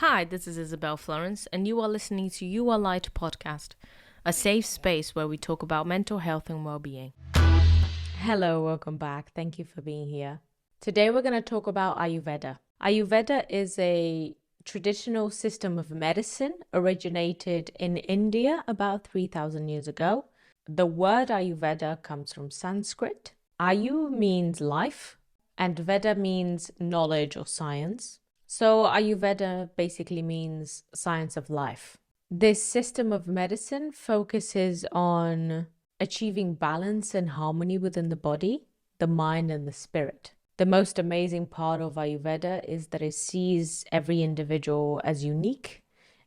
Hi, this is Isabel Florence, and you are listening to You Are Light podcast, a safe space where we talk about mental health and well-being. Hello, welcome back. Thank you for being here. Today we're going to talk about Ayurveda. Ayurveda is a traditional system of medicine originated in India about 3,000 years ago. The word Ayurveda comes from Sanskrit. Ayu means life, and Veda means knowledge or science. So Ayurveda basically means science of life. This system of medicine focuses on achieving balance and harmony within the body, the mind, and the spirit. The most amazing part of Ayurveda is that it sees every individual as unique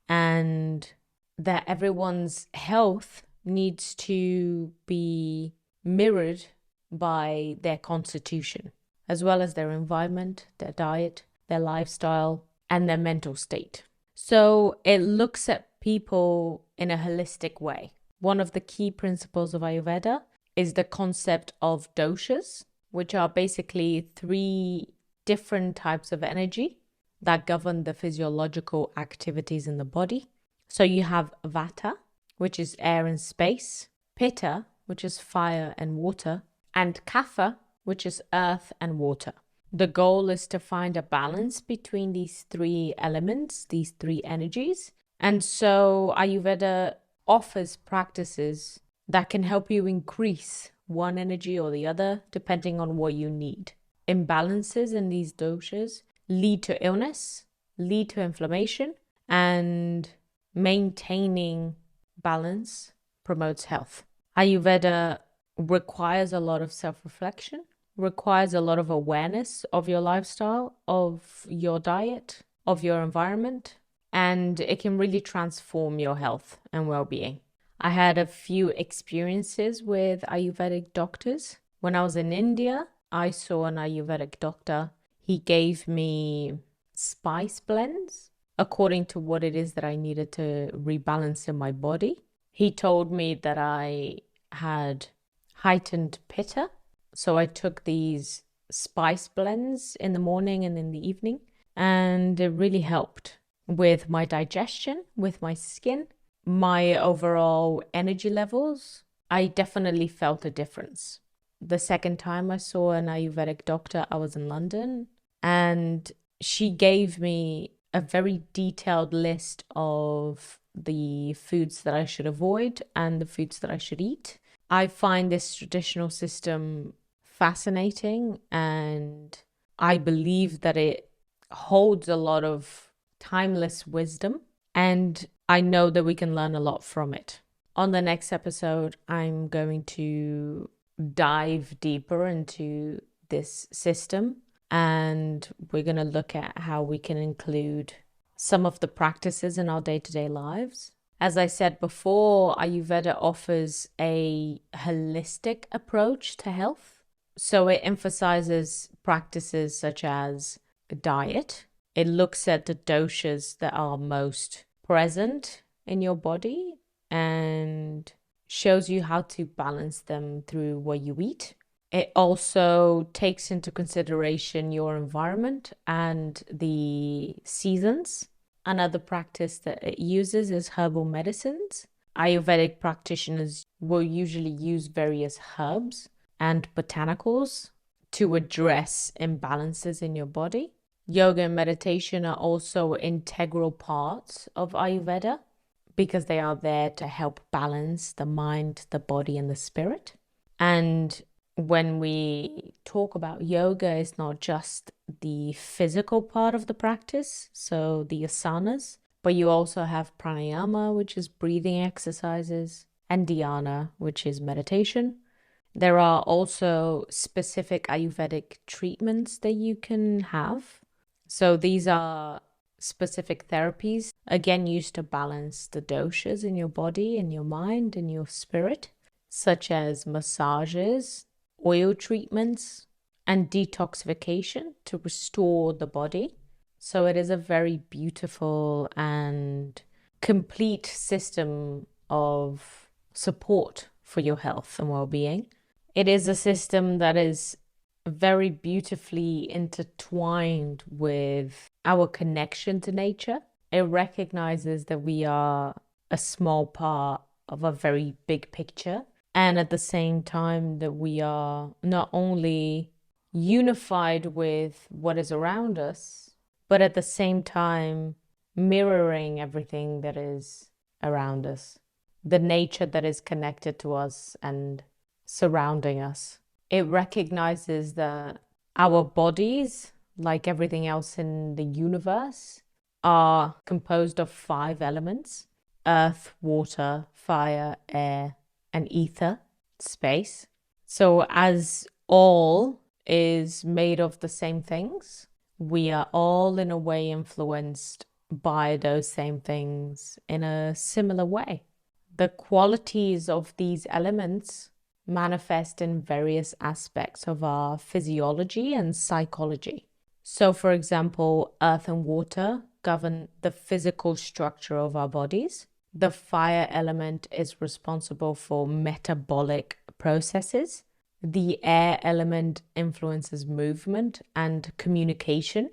and that everyone's health needs to be mirrored by their constitution, as well as their environment, their diet, their lifestyle, and their mental state. So it looks at people in a holistic way. One of the key principles of Ayurveda is the concept of doshas, which are basically three different types of energy that govern the physiological activities in the body. So you have Vata, which is air and space, Pitta, which is fire and water, and Kapha, which is earth and water. The goal is to find a balance between these three elements, these three energies. And so Ayurveda offers practices that can help you increase one energy or the other, depending on what you need. Imbalances in these doshas lead to illness, lead to inflammation, and maintaining balance promotes health. Ayurveda requires a lot of self-reflection, requires a lot of awareness of your lifestyle, of your diet, of your environment, and it can really transform your health and well-being. I had a few experiences with Ayurvedic doctors. When I was in India, I saw an Ayurvedic doctor. He gave me spice blends according to what it is that I needed to rebalance in my body. He told me that I had heightened Pitta. So I took these spice blends in the morning and in the evening, and it really helped with my digestion, with my skin, my overall energy levels. I definitely felt a difference. The second time I saw an Ayurvedic doctor, I was in London, and she gave me a very detailed list of the foods that I should avoid and the foods that I should eat. I find this traditional system fascinating, and I believe that it holds a lot of timeless wisdom, and I know that we can learn a lot from it. On the next episode, I'm going to dive deeper into this system, and we're going to look at how we can include some of the practices in our day-to-day lives. As I said before, Ayurveda offers a holistic approach to health. So it emphasizes practices such as diet. It looks at the doshas that are most present in your body and shows you how to balance them through what you eat. It also takes into consideration your environment and the seasons. Another practice that it uses is herbal medicines. Ayurvedic practitioners will usually use various herbs and botanicals to address imbalances in your body. Yoga and meditation are also integral parts of Ayurveda because they are there to help balance the mind, the body, and the spirit. And when we talk about yoga, it's not just the physical part of the practice, so the asanas, but you also have pranayama, which is breathing exercises, and dhyana, which is meditation. There are also specific Ayurvedic treatments that you can have. So these are specific therapies, again, used to balance the doshas in your body, in your mind, in your spirit, such as massages, oil treatments, and detoxification to restore the body. So it is a very beautiful and complete system of support for your health and well-being. It is a system that is very beautifully intertwined with our connection to nature. It recognizes that we are a small part of a very big picture, and at the same time that we are not only unified with what is around us, but at the same time mirroring everything that is around us, the nature that is connected to us and surrounding us. It recognizes that our bodies, like everything else in the universe, are composed of 5 elements: earth, water, fire, air, and ether, space. So, as all is made of the same things, we are all in a way influenced by those same things in a similar way. The qualities of these elements manifest in various aspects of our physiology and psychology. So, for example, earth and water govern the physical structure of our bodies. The fire element is responsible for metabolic processes. The air element influences movement and communication.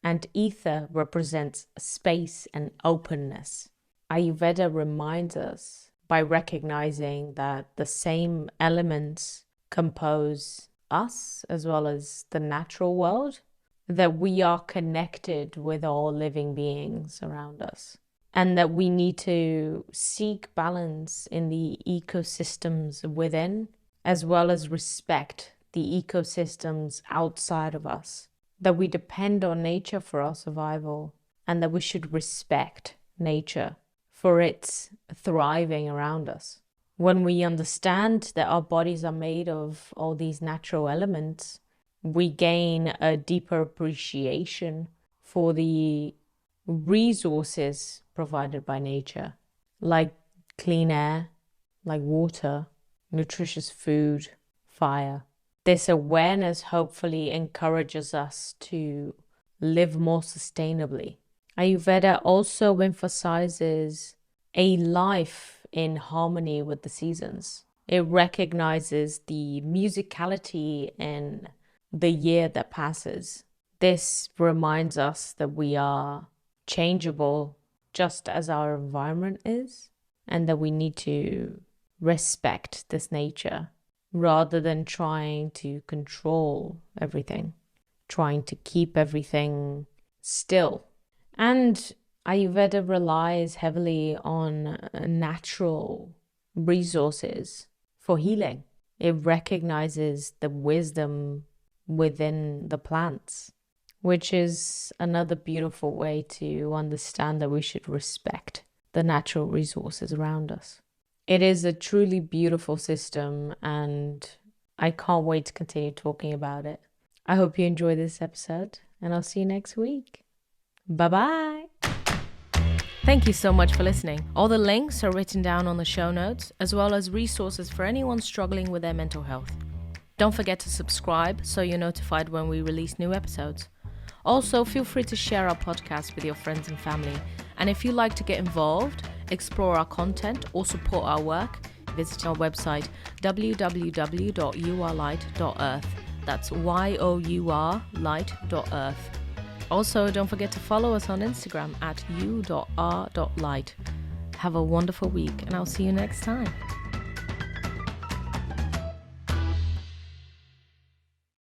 And ether represents space and openness. Ayurveda reminds us by recognizing that the same elements compose us as well as the natural world, that we are connected with all living beings around us, and that we need to seek balance in the ecosystems within, as well as respect the ecosystems outside of us, that we depend on nature for our survival, and that we should respect nature for its thriving around us. When we understand that our bodies are made of all these natural elements, we gain a deeper appreciation for the resources provided by nature, like clean air, like water, nutritious food, fire. This awareness hopefully encourages us to live more sustainably. Ayurveda also emphasizes a life in harmony with the seasons. It recognizes the musicality in the year that passes. This reminds us that we are changeable just as our environment is, and that we need to respect this nature rather than trying to control everything, trying to keep everything still. And Ayurveda relies heavily on natural resources for healing. It recognizes the wisdom within the plants, which is another beautiful way to understand that we should respect the natural resources around us. It is a truly beautiful system, and I can't wait to continue talking about it. I hope you enjoy this episode, and I'll see you next week. Bye-bye. Thank you so much for listening. All the links are written down on the show notes, as well as resources for anyone struggling with their mental health. Don't forget to subscribe so you're notified when we release new episodes. Also, feel free to share our podcast with your friends and family. And if you'd like to get involved, explore our content, or support our work, visit our website www.yourlight.earth. That's YOURlight.earth. Also, don't forget to follow us on Instagram at u.r.light. Have a wonderful week, and I'll see you next time.